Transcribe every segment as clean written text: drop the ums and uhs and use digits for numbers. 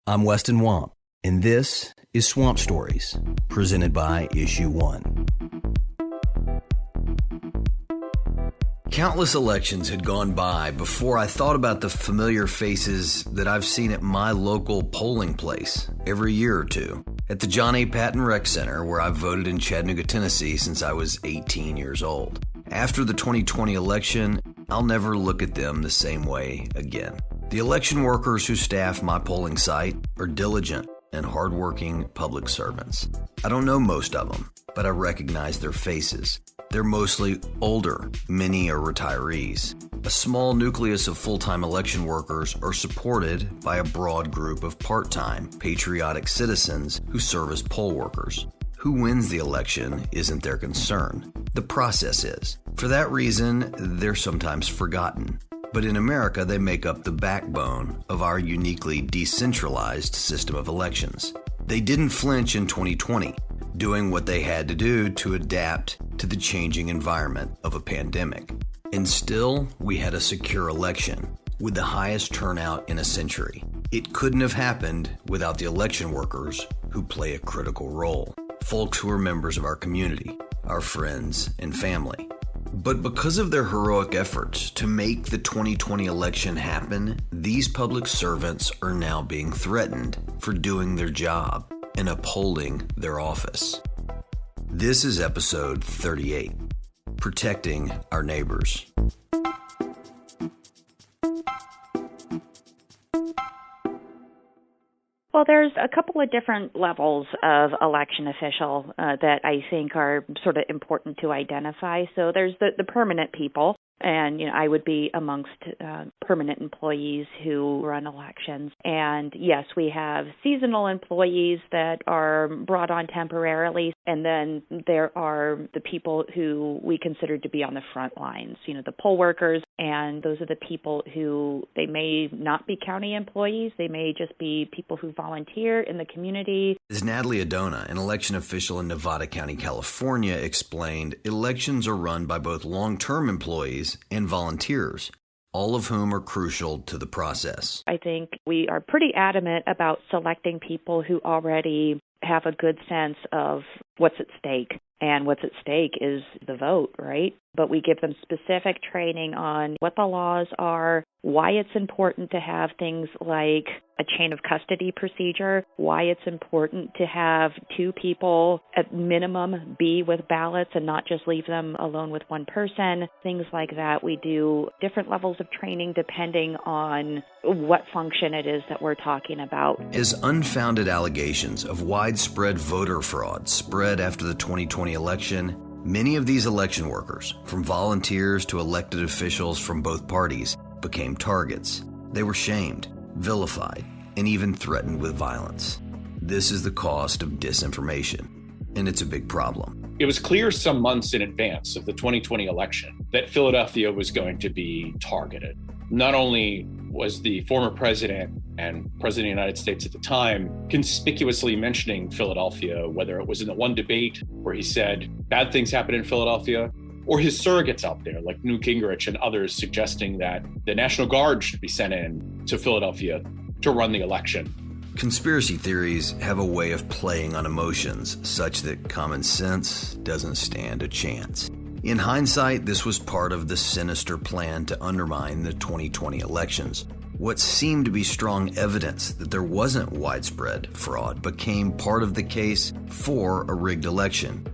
I'm Weston, and this is Swamp Stories, presented by Issue 1. Countless elections had gone by before I thought about the familiar faces that I've seen at my local polling place every year or two, at the John A. Patton Rec Center, where I've voted in Chattanooga, Tennessee since I was 18 years old. After the 2020 election, I'll never look at them the same way again. The election workers who staff my polling site are diligent and hardworking public servants. I don't know most of them, but I recognize their faces. They're mostly older, many are retirees. A small nucleus of full-time election workers are supported by a broad group of part-time, patriotic citizens who serve as poll workers. Who wins the election isn't their concern. The process is. For that reason, they're sometimes forgotten. But in America, they make up the backbone of our uniquely decentralized system of elections. They didn't flinch in 2020, doing what they had to do to adapt to the changing environment of a pandemic. And still, we had a secure election with the highest turnout in a century. It couldn't have happened without the election workers who play a critical role. Folks who are members of our community, our friends and family. But because of their heroic efforts to make the 2020 election happen, these public servants are now being threatened for doing their job and upholding their office. This is episode 38, Protecting Our Neighbors. Well, there's a couple of different levels of election official that I think are sort of important to identify. So there's the permanent people, and I would be amongst permanent employees who run elections. And yes, we have seasonal employees that are brought on temporarily, and then there are the people who we consider to be on the front lines, the poll workers, and those are the people who, they may not be county employees, they may just be people who volunteer in the community. As Natalie Adona, an election official in Nevada County, California, explained, elections are run by both long-term employees and volunteers, all of whom are crucial to the process. I think we are pretty adamant about selecting people who already have a good sense of what's at stake. And what's at stake is the vote, right? But we give them specific training on what the laws are, why it's important to have things like a chain of custody procedure, why it's important to have two people at minimum be with ballots and not just leave them alone with one person, things like that. We do different levels of training depending on what function it is that we're talking about. As unfounded allegations of widespread voter fraud spread after the 2020 election, many of these election workers, from volunteers to elected officials from both parties, became targets. They were shamed, vilified, and even threatened with violence. This is the cost of disinformation, and it's a big problem. It was clear some months in advance of the 2020 election that Philadelphia was going to be targeted. Not only was the former president and president of the United States at the time conspicuously mentioning Philadelphia, whether it was in the one debate where he said bad things happen in Philadelphia, or his surrogates out there like Newt Gingrich and others suggesting that the National Guard should be sent in to Philadelphia to run the election. Conspiracy theories have a way of playing on emotions such that common sense doesn't stand a chance. In hindsight, this was part of the sinister plan to undermine the 2020 elections. What seemed to be strong evidence that there wasn't widespread fraud became part of the case for a rigged election.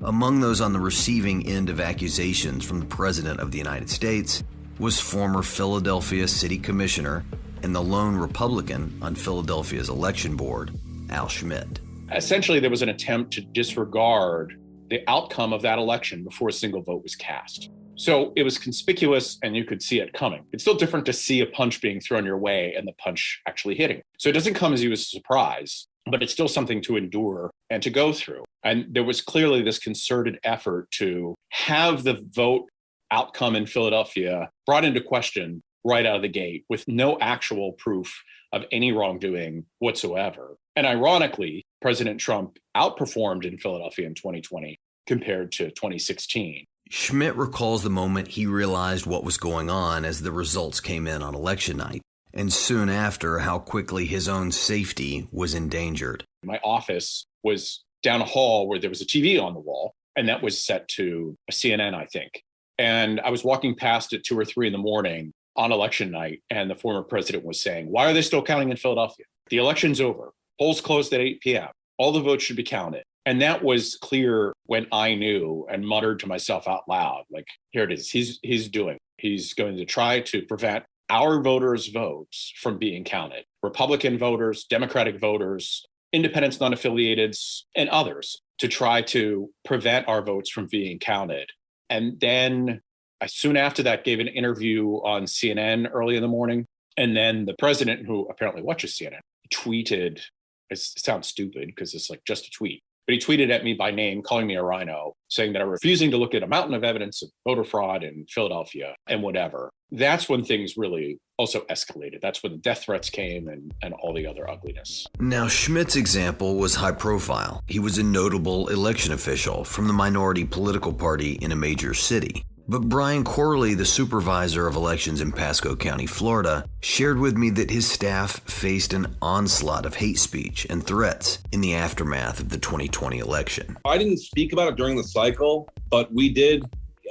Among those on the receiving end of accusations from the President of the United States was former Philadelphia City Commissioner and the lone Republican on Philadelphia's election board, Al Schmidt. Essentially, there was an attempt to disregard the outcome of that election before a single vote was cast. So it was conspicuous and you could see it coming. It's still different to see a punch being thrown your way and the punch actually hitting. So it doesn't come as you a surprise, but it's still something to endure and to go through. And there was clearly this concerted effort to have the vote outcome in Philadelphia brought into question right out of the gate with no actual proof of any wrongdoing whatsoever. And ironically, President Trump outperformed in Philadelphia in 2020 compared to 2016. Schmidt recalls the moment he realized what was going on as the results came in on election night. and soon after how quickly his own safety was endangered. My office was down a hall where there was a TV on the wall, and that was set to CNN, I think. And I was walking past at 2 or 3 in the morning on election night, and the former president was saying, "Why are they still counting in Philadelphia? The election's over. Polls closed at 8 p.m. All the votes should be counted." And that was clear when I knew and muttered to myself out loud, like, here it is. He's doing. He's going to try to prevent our voters' votes from being counted. Republican voters, Democratic voters, independents, non-affiliateds, and others, to try to prevent our votes from being counted. And then I soon after that gave an interview on CNN early in the morning. And then the president, who apparently watches CNN, tweeted, it sounds stupid because it's like just a tweet, but he tweeted at me by name, calling me a rhino, saying that I'm refusing to look at a mountain of evidence of voter fraud in Philadelphia and whatever. That's when things really also escalated. That's when the death threats came and all the other ugliness. Now, Schmidt's example was high profile. He was a notable election official from the minority political party in a major city. But Brian Corley, the supervisor of elections in Pasco County, Florida, shared with me that his staff faced an onslaught of hate speech and threats in the aftermath of the 2020 election. I didn't speak about it during the cycle, but we did.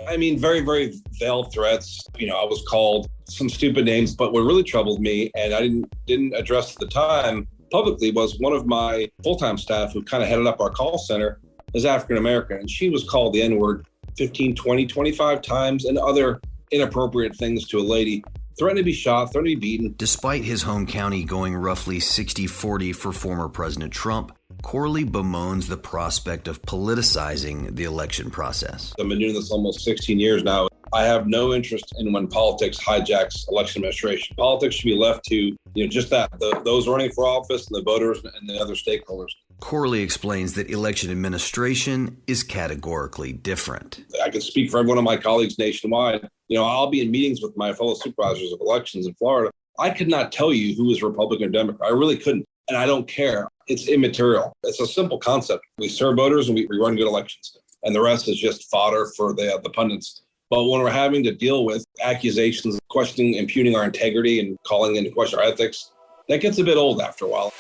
Very, very veiled threats. I was called some stupid names, but what really troubled me, and I didn't address at the time publicly, was one of my full-time staff who kind of headed up our call center is African-American, and she was called the N-word 15, 20, 25 times and other inappropriate things to a lady. Threatened to be shot, threatened to be beaten. Despite his home county going roughly 60-40 for former President Trump, Corley bemoans the prospect of politicizing the election process. I've been doing this almost 16 years now. I have no interest in when politics hijacks election administration. Politics should be left to, just that, those running for office and the voters and the other stakeholders. Corley explains that election administration is categorically different. I can speak for every one of my colleagues nationwide. I'll be in meetings with my fellow supervisors of elections in Florida. I could not tell you who is Republican or Democrat. I really couldn't. And I don't care. It's immaterial. It's a simple concept. We serve voters and we run good elections. And the rest is just fodder for the pundits. But when we're having to deal with accusations, questioning, impugning our integrity and calling into question our ethics, that gets a bit old after a while.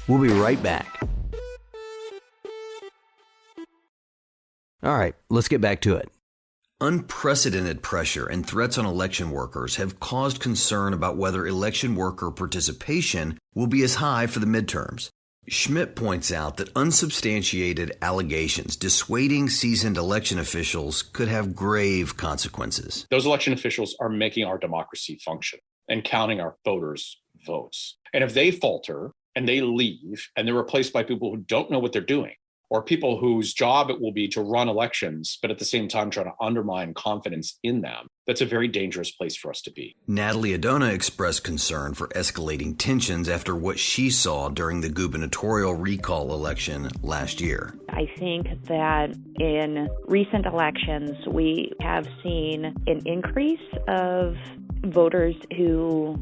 We'll be right back. All right, let's get back to it. Unprecedented pressure and threats on election workers have caused concern about whether election worker participation will be as high for the midterms. Schmidt points out that unsubstantiated allegations dissuading seasoned election officials could have grave consequences. Those election officials are making our democracy function and counting our voters' votes. And if they falter and they leave and they're replaced by people who don't know what they're doing, or people whose job it will be to run elections, but at the same time try to undermine confidence in them, that's a very dangerous place for us to be. Natalie Adona expressed concern for escalating tensions after what she saw during the gubernatorial recall election last year. I think that in recent elections, we have seen an increase of voters who,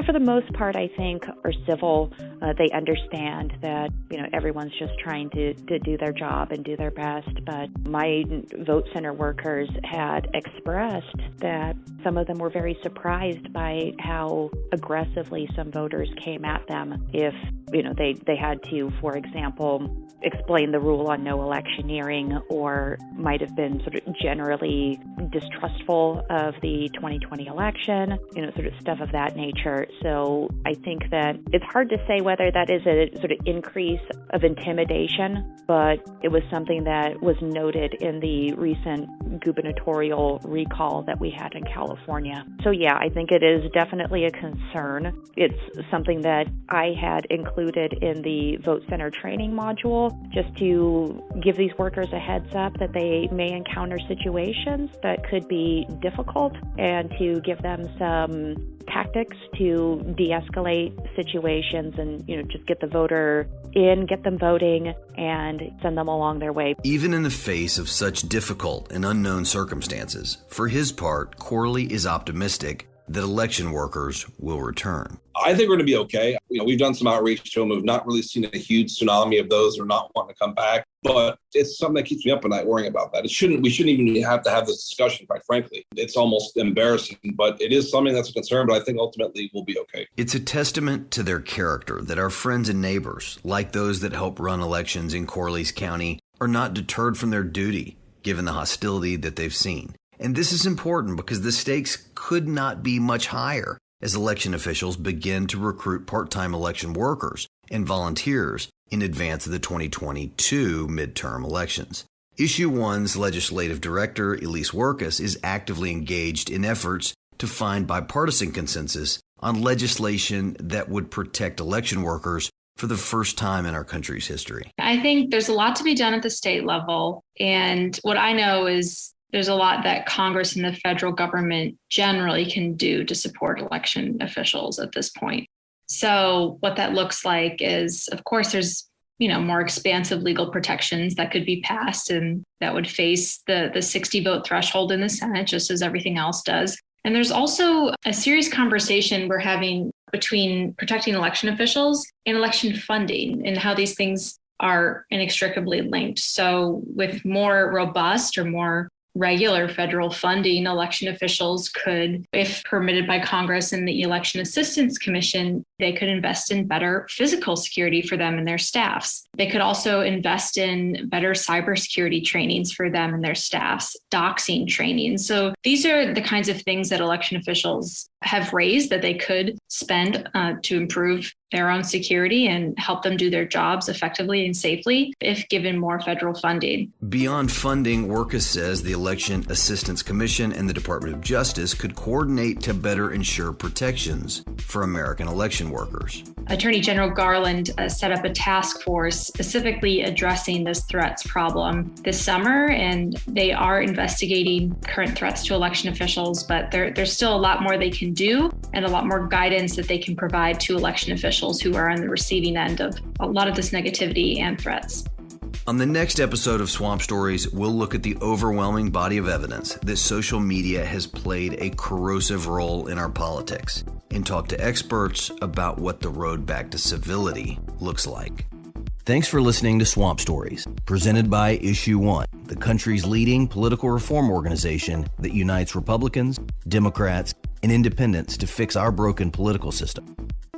for the most part, I think are civil. They understand that, everyone's just trying to do their job and do their best. But my vote center workers had expressed that some of them were very surprised by how aggressively some voters came at them if, they had to, for example, explain the rule on no electioneering, or might have been sort of generally distrustful of the 2020 election, sort of stuff of that nature. So I think that it's hard to say whether that is a sort of increase of intimidation, but it was something that was noted in the recent gubernatorial recall that we had in California. So yeah, I think it is definitely a concern. It's something that I had included in the vote center training module, just to give these workers a heads up that they may encounter situations that could be difficult, and to give them some tactics to de-escalate situations and, just get the voter in, get them voting, and send them along their way. Even in the face of such difficult and unknown circumstances, for his part, Corley is optimistic that election workers will return. I think we're going to be okay. We've done some outreach to them. We've not really seen a huge tsunami of those who are not wanting to come back. But it's something that keeps me up at night worrying about that. We shouldn't even have to have this discussion, quite frankly. It's almost embarrassing, but it is something that's a concern, but I think ultimately we'll be okay. It's a testament to their character that our friends and neighbors, like those that help run elections in Corliss County, are not deterred from their duty, given the hostility that they've seen. And this is important because the stakes could not be much higher as election officials begin to recruit part-time election workers and volunteers in advance of the 2022 midterm elections. Issue 1's legislative director, Elise Workus, is actively engaged in efforts to find bipartisan consensus on legislation that would protect election workers for the first time in our country's history. I think there's a lot to be done at the state level. And what I know is there's a lot that Congress and the federal government generally can do to support election officials at this point. So what that looks like is, of course, there's more expansive legal protections that could be passed, and that would face the 60 vote threshold in the Senate, just as everything else does. And there's also a serious conversation we're having between protecting election officials and election funding and how these things are inextricably linked. So with more robust or more regular federal funding, election officials could, if permitted by Congress and the Election Assistance Commission, they could invest in better physical security for them and their staffs. They could also invest in better cybersecurity trainings for them and their staffs, doxing training. So these are the kinds of things that election officials have raised that they could spend to improve their own security and help them do their jobs effectively and safely if given more federal funding. Beyond funding, Workus says the Election Assistance Commission and the Department of Justice could coordinate to better ensure protections for American election workers. Attorney General Garland set up a task force specifically addressing this threats problem this summer, and they are investigating current threats to election officials, but there's still a lot more they can do and a lot more guidance that they can provide to election officials who are on the receiving end of a lot of this negativity and threats. On the next episode of Swamp Stories, we'll look at the overwhelming body of evidence that social media has played a corrosive role in our politics and talk to experts about what the road back to civility looks like. Thanks for listening to Swamp Stories, presented by Issue 1, the country's leading political reform organization that unites Republicans, Democrats, and independents to fix our broken political system.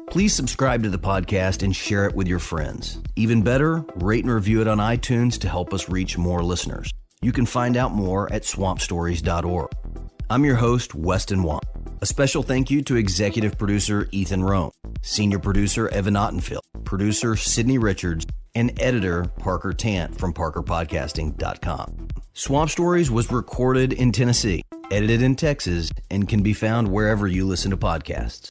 Please subscribe to the podcast and share it with your friends. Even better, rate and review it on iTunes to help us reach more listeners. You can find out more at swampstories.org. I'm your host, Weston. A special thank you to executive producer Ethan Rohn, senior producer Evan Ottenfield, producer Sydney Richards, and editor Parker Tant from parkerpodcasting.com. Swamp Stories was recorded in Tennessee, edited in Texas, and can be found wherever you listen to podcasts.